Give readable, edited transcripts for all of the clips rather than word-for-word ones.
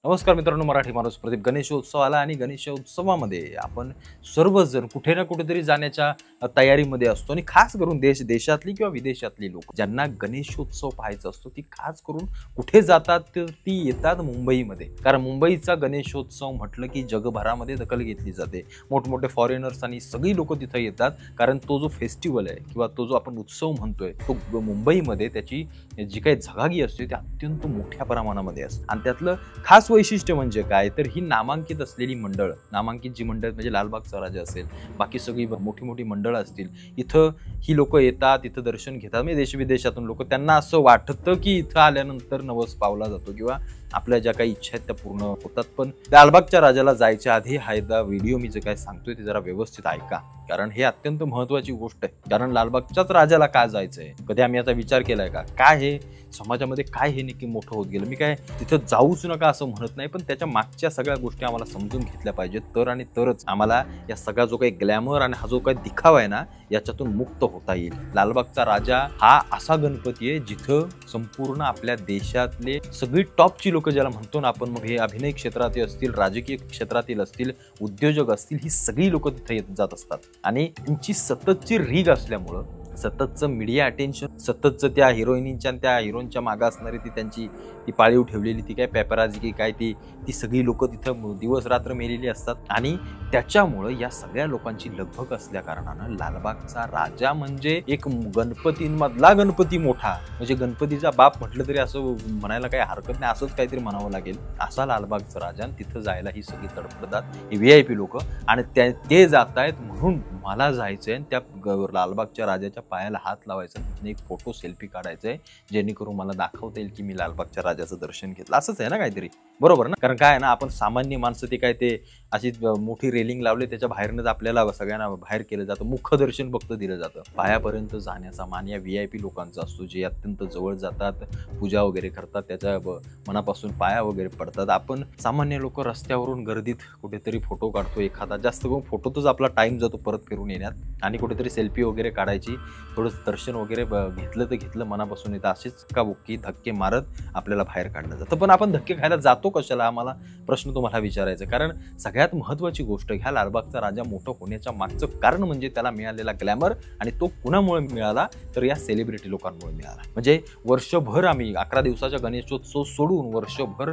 नमस्कार मित्रांनो, मराठी माणूस प्रदीप गणेशोत्सव आला आणि गणेशोत्सवामध्ये आपण सर्वजण कुठे ना कुठेतरी जाण्याच्या तयारीमध्ये असतो आणि खास करून देशातली किंवा विदेशातली लोक ज्यांना गणेशोत्सव पाहायचा असतो ती खास करून कुठे जातात तर ती येतात मुंबईमध्ये. कारण मुंबईचा गणेशोत्सव म्हटलं की जगभरामध्ये दखल घेतली जाते. मोठमोठे फॉरेनर्स आणि सगळी लोक तिथे येतात कारण तो जो फेस्टिवल आहे किंवा तो जो आपण उत्सव म्हणतोय तो मुंबईमध्ये त्याची जी काही झगागी असते ती अत्यंत मोठ्या प्रमाणामध्ये असते. आणि त्यातलं खास वैशिष्ट्य म्हणजे काय तर ही नामांकित असलेली मंडळ, नामांकित जी मंडळ म्हणजे लालबागचा राजा असेल, बाकी सगळी मोठी मोठी मंडळं असतील, इथं ही लोक येतात, इथं दर्शन घेतात. म्हणजे देश विदेशातून लोक, त्यांना असं वाटतं की इथं आल्यानंतर नवस पावला जातो किंवा आपल्या ज्या काही इच्छा आहेत त्या पूर्ण होतात. पण लालबागच्या राजाला जायच्या आधी हा व्हिडिओ मी जे काय सांगतोय ते जरा व्यवस्थित ऐका, कारण हे अत्यंत महत्वाची गोष्ट आहे. कारण लालबागच्याच राजाला का जायचंय, कधी आम्ही याचा विचार केलाय का? काय हे समाजामध्ये काय हे नक्की मोठं होत गेलं? मी काय तिथं जाऊच नका असं म्हणत नाही, पण त्याच्या मागच्या सगळ्या गोष्टी आम्हाला समजून घेतल्या पाहिजेत, तर आणि तरच आम्हाला या सगळा जो काही ग्लॅमर आणि हा जो काही दिखावा आहे ना याच्यातून मुक्त होता येईल. लालबागचा राजा हा असा गणपती आहे जिथं संपूर्ण आपल्या देशातले सगळी टॉपची लोक ज्याला म्हणतो ना आपण, मग हे अभिनय क्षेत्रातील असतील, राजकीय क्षेत्रातील असतील, उद्योजक असतील, ही सगळी लोक तिथे येत जात असतात. आणि त्यांची सततची रीग असल्यामुळं, सततचं मीडिया अटेन्शन, सततचं त्या हिरोईनींच्या आणि त्या हिरोईनच्या मागं असणारी ती त्यांची ती पाळीव ठेवलेली ती काय पेपराजी की काय ती सगळी लोक तिथं दिवस रात्र मेलेली असतात. आणि त्याच्यामुळं या सगळ्या लोकांची लगबग असल्या कारणानं लालबागचा राजा म्हणजे एक गणपतींमधला गणपती मोठा, म्हणजे गणपतीचा बाप म्हटलं तरी असं म्हणायला काही हरकत नाही, असंच काहीतरी म्हणावं लागेल. असा लालबागचा राजा, आणि तिथं जायला ही सगळी तडफडतात, हे VIP लोक, आणि ते जात आहेत म्हणून मला जायचंय आणि त्या लालबागच्या राजाच्या पायाला हात लावायचा, एक फोटो सेल्फी काढायचंय, जेणेकरून मला दाखवता येईल की मी लालबागच्या राजाचं दर्शन घेतलं. असंच आहे ना काहीतरी, बरोबर ना? कारण काय आहे ना, आपण सामान्य माणसं ते काय ते अशी मोठी रेलिंग लावली त्याच्या बाहेरनंच आपल्याला सगळ्यांना बाहेर केलं जातं, मुख्य दर्शन फक्त दिलं जातं. पायापर्यंत जाण्याचा मान या VIP लोकांचा असतो, जे अत्यंत जवळ जातात, पूजा वगैरे करतात, त्याच्या मनापासून पाया वगैरे पडतात. आपण सामान्य लोक रस्त्यावरून गर्दीत कुठेतरी फोटो काढतो, एखादा जास्त करून फोटोतच आपला टाइम जातो परत फिरून येण्यात, आणि कुठेतरी सेल्फी वगैरे काढायची, थोडं दर्शन वगैरे घेतलं तर घेतलं, मनापासून येतं, असेच का बुक्की धक्के मारत आपल्याला बाहेर काढलं जातं. पण आपण धक्के खायला जातो कशाला, आम्हाला प्रश्न तुम्हाला विचारायचा. कारण सगळ्यात महत्वाची गोष्ट, ह्या लालबागचा राजा मोठं होण्याच्या मागचं कारण म्हणजे त्याला मिळालेला ग्लॅमर, आणि तो कुणामुळे मिळाला तर या सेलिब्रिटी लोकांमुळे मिळाला. म्हणजे वर्षभर आम्ही 11 दिवसाचा गणेशोत्सव सोडून वर्षभर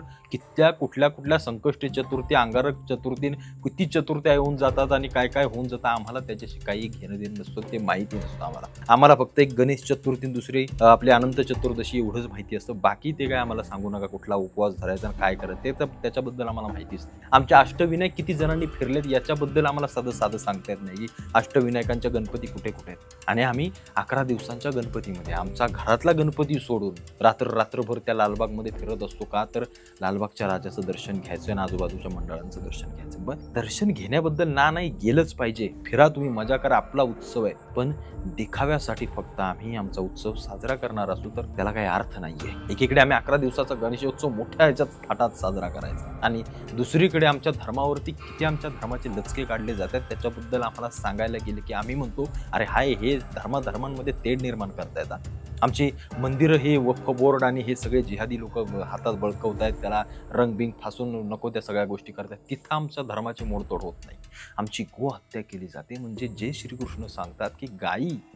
कुठल्या संकष्टी चतुर्थी, अंगारक चतुर्थी, किती चतुर्थ्या येऊन जातात आणि काय काय होऊन जातं, आम्हाला त्याच्याशी काही घेणं देणं नसतं, ते माहिती नसतं आम्हाला फक्त एक गणेश चतुर्थी, दुसरी आपली अनंत चतुर्दशी एवढंच माहिती असतं. बाकी ते काय आम्हाला सांगू नका, कुठला उपवास धरायचा काय करायचं, ते तर त्याच्याबद्दल आम्हाला माहितीच नाही. आमच्या अष्टविनायक किती जणांनी फिरलेत याच्याबद्दल आम्हाला साधं सांगता येत नाही की अष्टविनायकांच्या गणपती कुठे कुठे. आणि आम्ही 11 दिवसांच्या गणपतीमध्ये आमचा घरातला गणपती सोडून रात्रभर त्या लालबागमध्ये फिरत असतो. का तर लालबागच्या राजाचं दर्शन घ्यायचं आणि आजूबाजूच्या मंडळांचं दर्शन घ्यायचं. पण दर्शन घेण्याबद्दल नाही गेलंच पाहिजे, फिरा तुम्ही, मजा करा, आपला उत्सव आहे. पण दिखाव्यासाठी फक्त आम्ही आमचा उत्सव साजरा करणार असू तर त्याला काही अर्थ नाहीये. एकीकडे आम्ही 11 दिवसाचा गणेशोत्सव मोठ्या ह्याच्यात थाटात साजरा करायचा, आणि दुसरीकडे आमच्या धर्मावरती किती आमच्या धर्माचे लचके काढले जातात त्याच्याबद्दल आम्हाला सांगायला गेलं की आम्ही म्हणतो अरे हाय, हे धर्मांमध्ये तेढ निर्माण करता येतात. आमची मंदिरं हे वक्फ बोर्ड आणि हे सगळे जिहादी लोक हातात बळकवतायत, त्याला रंगबिंग फासून नको त्या सगळ्या गोष्टी करतात. तिथं आमच्या धर्माची मोडतोड होत नाही. आमची गो हत्या केली जाते, म्हणजे जे श्रीकृष्ण सांगतात की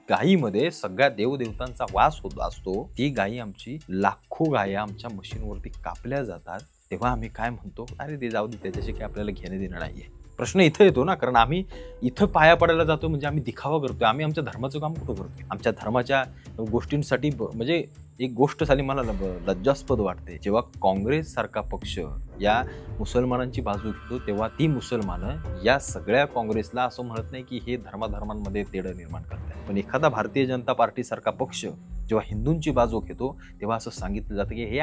गायीमध्ये सगळ्या देवदेवतांचा वास होत असतो, ती गायी आमची लाखो गाया आमच्या मशीनवरती कापल्या जातात. तेव्हा आम्ही काय म्हणतो, अरे ते जाऊ दे, त्याच्याशी काही आपल्याला घेणं देणं नाहीये. प्रश्न इथं येतो ना, कारण आम्ही इथं पाया पडायला जातो म्हणजे आम्ही दिखावा करतोय, आम्ही आमच्या धर्माचं काम कुठं करतोय? आमच्या धर्माच्या गोष्टींसाठी म्हणजे एक गोष्ट झाली मला लज्जास्पद वाटते, जेव्हा काँग्रेस सारखा पक्ष या मुसलमानांची बाजू घेतो तेव्हा ती मुसलमानं या सगळ्या काँग्रेसला असं म्हणत नाही की हे धर्मांमध्ये तेढ निर्माण करतात. पण एखादा भारतीय जनता पार्टी सारखा पक्ष जेव्हा हिंदूंची बाजू घेतो तेव्हा असं सांगितलं जातं की हे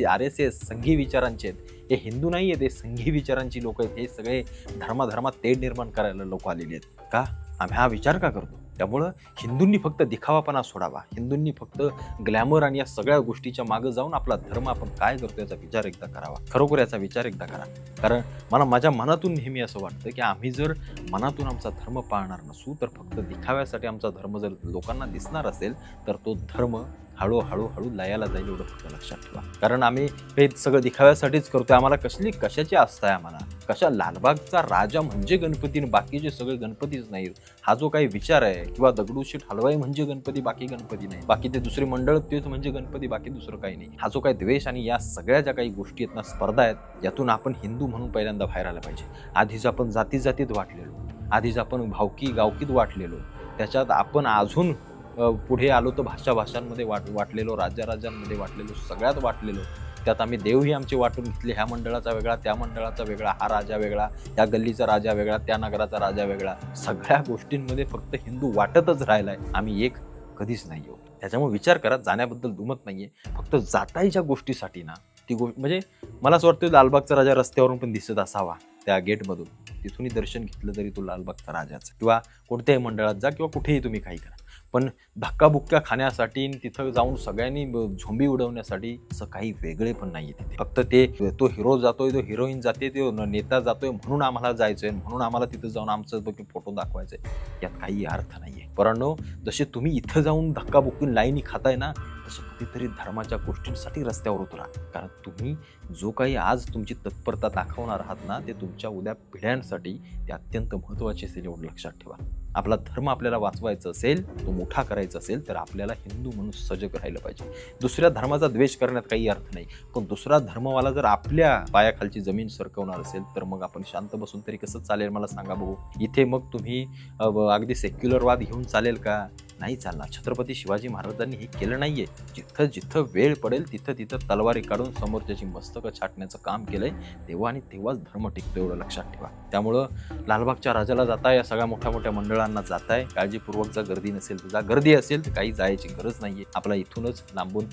RSS संघी विचारांचे आहेत, हे हिंदू नाही आहेत, हे संघी विचारांची लोक आहेत, हे सगळे धर्मात तेढ निर्माण करायला लोक आलेली आहेत. का आम्ही हा विचार का करतो? त्यामुळं हिंदूंनी फक्त दिखावापणा सोडावा, हिंदूंनी फक्त ग्लॅमर आणि या सगळ्या गोष्टीच्या मागे जाऊन आपला धर्म आपण काय करतो याचा विचार एकदा करावा, खरोखर याचा विचार एकदा करा. कारण मला माझ्या मनातून नेहमी असं वाटतं की आम्ही जर मनातून आमचा धर्म पाळणार नसू तर फक्त दिखाव्यासाठी आमचा धर्म जर लोकांना दिसणार असेल तर तो धर्म हळूहळू लयाला जाईल एवढं फक्त लक्षात ठेवा. कारण आम्ही हे सगळं दिखाव्यासाठीच करतोय. आम्हाला कशाची आस्था आहे आम्हाला? कशा लालबागचा राजा म्हणजे गणपती आणि बाकीचे सगळे गणपतीच नाहीत, हा जो काही विचार आहे, किंवा दगडूशेठ हलवाई म्हणजे गणपती बाकी गणपती नाही, बाकी ते दुसरी मंडळ तेच म्हणजे गणपती बाकी दुसरं काही नाही, हा जो काही द्वेष आणि या सगळ्या ज्या काही गोष्टी आहेत ना, स्पर्धा आहेत, यातून आपण हिंदू म्हणून पहिल्यांदा बाहेर आलं पाहिजे. आधीच आपण जातीत वाटलेलो, आधीच आपण गावकीत वाटलेलो, त्याच्यात आपण अजून पुढे आलो तर भाषांमध्ये वाटलेलो, राज्यांमध्ये वाटलेलो, सगळ्यात वाटलेलो. त्यात आम्ही देवही आमचे वाटून घेतले, ह्या मंडळाचा वेगळा, त्या मंडळाचा वेगळा, हा राजा वेगळा, या गल्लीचा राजा वेगळा, त्या नगराचा राजा वेगळा. सगळ्या गोष्टींमध्ये फक्त हिंदू वाटतच राहिलाय, आम्ही एक कधीच नाही आहोत. त्याच्यामुळे विचार करा, जाण्याबद्दल दुमत नाहीये, फक्त जाताय ज्या गोष्टीसाठी ना, ती गोष्ट म्हणजे मला असं वाटतं लालबागचा राजा रस्त्यावरून पण दिसत असावा, त्या गेटमधून तिथूनही दर्शन घेतलं तरी तो लालबागचा राजाचा. किंवा कोणत्याही मंडळात जा किंवा कुठेही तुम्ही काही करा, पण धक्काबुक्क्या खाण्यासाठी तिथं जाऊन सगळ्यांनी झोंबी उडवण्यासाठी असं काही वेगळे पण नाहीये तिथे. फक्त तो हिरो जातोय, तो हिरोईन जाते, तो नेता जातोय म्हणून आम्हाला जायचंय, म्हणून आम्हाला तिथं जाऊन आमचं फोटो दाखवायचंय, यात काही अर्थ नाहीये. परंतु जसे तुम्ही इथं जाऊन धक्काबुक्की लाईनी खाताय ना, तसं कधीतरी धर्माच्या गोष्टींसाठी रस्त्यावर उतरा. कारण तुम्ही जो काही आज तुमची तत्परता दाखवणार आहात ना, ते तुमच्या उद्या पिढ्यांसाठी ते अत्यंत महत्त्वाचे असेल, एवढं लक्षात ठेवा. आपला धर्म आपल्याला वाचवायचा असेल, तो मोठा करायचा असेल, तर आपल्याला हिंदू म्हणून सजग राहिलं पाहिजे. दुसऱ्या धर्माचा द्वेष करण्यात काही अर्थ नाही, पण दुसरा धर्मवाला जर आपल्या पायाखालची जमीन सरकवणार असेल, तर मग आपण शांत बसून तरी कसं चालेल मला सांगा बघू. इथे मग तुम्ही अगदी सेक्युलरवाद घेऊन चालेल का? नाही चालणार. छत्रपती शिवाजी महाराजांनी हे केलं नाहीये. जिथं जिथं वेळ पडेल तिथं तलवारी काढून समोरच्याची मस्तकं छाटण्याचं काम केलंय, तेव्हा आणि तेव्हाच धर्म टिकतो, एवढं लक्षात ठेवा. त्यामुळं लालबागच्या राजाला जाताय, या सगळ्या मोठ्या मंडळांना जाताय, काळजीपूर्वक जा. गर्दी नसेल तर जा, गर्दी असेल तर काही जायची गरज नाहीये. आपला इथूनच लांबून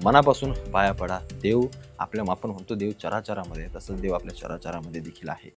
मनापासून पाया पडा. देव आपण म्हणतो देव चराचरामध्ये, तसंच देव आपल्या चराचरामध्ये देखील आहे.